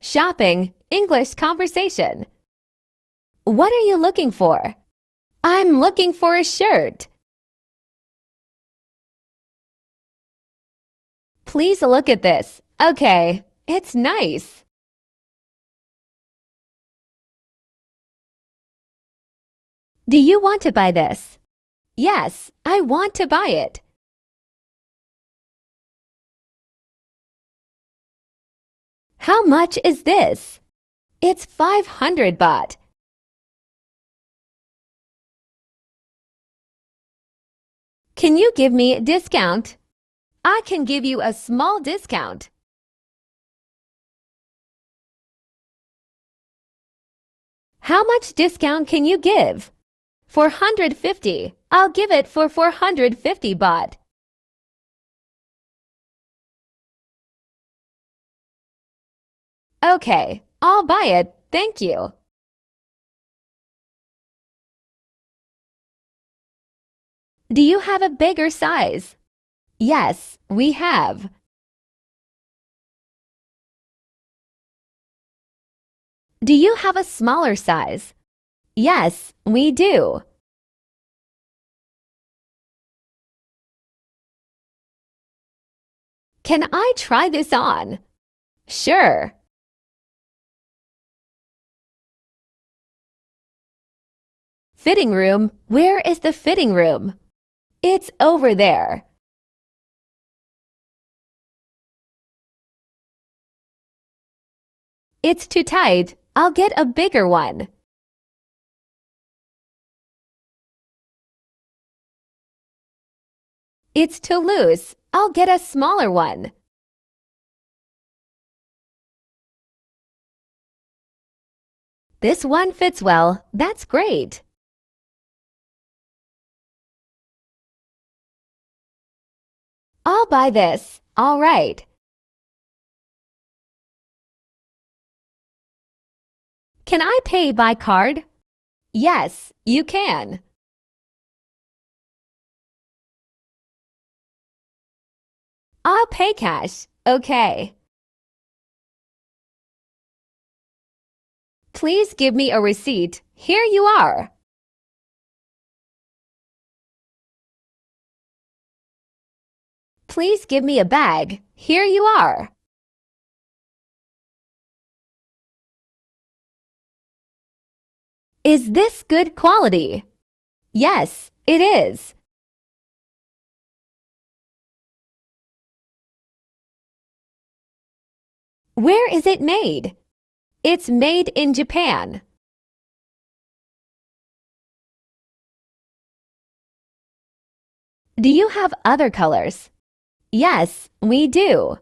shopping, English conversation. What are you looking for? I'm looking for a shirt. Please look at this. Okay, it's nice. Do you want to buy this? Yes, I want to buy it. How much is this? It's 500 baht. Can you give me a discount? I can give you a small discount. How much discount can you give? 450. I'll give it for 450 baht. Okay, I'll buy it. Thank you. Do you have a bigger size? Yes, we have. Do you have a smaller size? Yes, we do. Can I try this on? Sure. Fitting room. Where is the fitting room? It's over there. It's too tight. I'll get a bigger one. It's too loose. I'll get a smaller one. This one fits well. That's great. I'll buy this. All right. Can I pay by card? Yes, you can. I'll pay cash. Okay. Please give me a receipt. Here you are. Please give me a bag. Here you are. Is this good quality? Yes, it is. Where is it made? It's made in Japan. Do you have other colors? Yes, we do.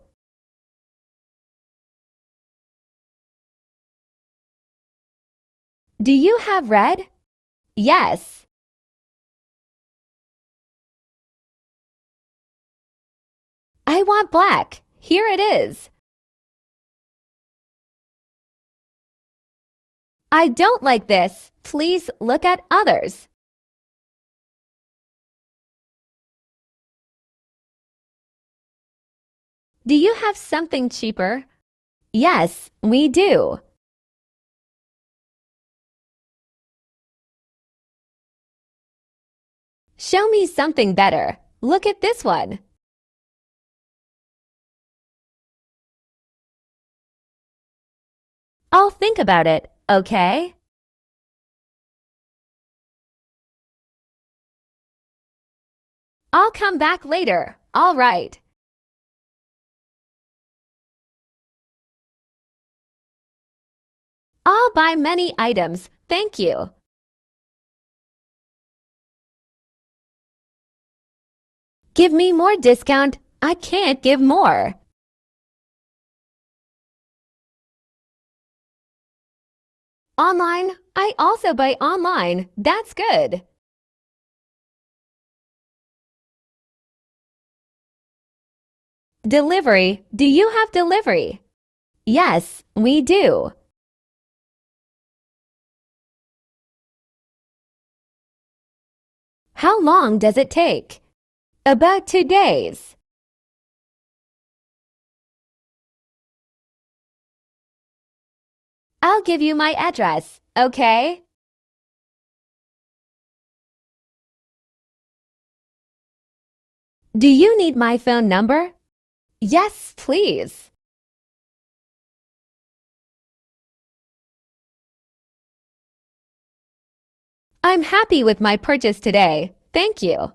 Do you have red? Yes. I want black. Here it is. I don't like this. Please look at others. Do you have something cheaper? Yes, we do. Show me something better. Look at this one. I'll think about it, okay? I'll come back later. All right. I'll buy many items. Thank you. Give me more discount. I can't give more. Online? I also buy online. That's good. Delivery. Do you have delivery? Yes, we do. How long does it take? About 2 days. I'll give you my address, okay? Do you need my phone number? Yes, please. I'm happy with my purchase today. Thank you.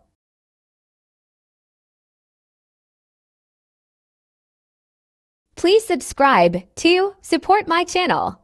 Please subscribe to support my channel.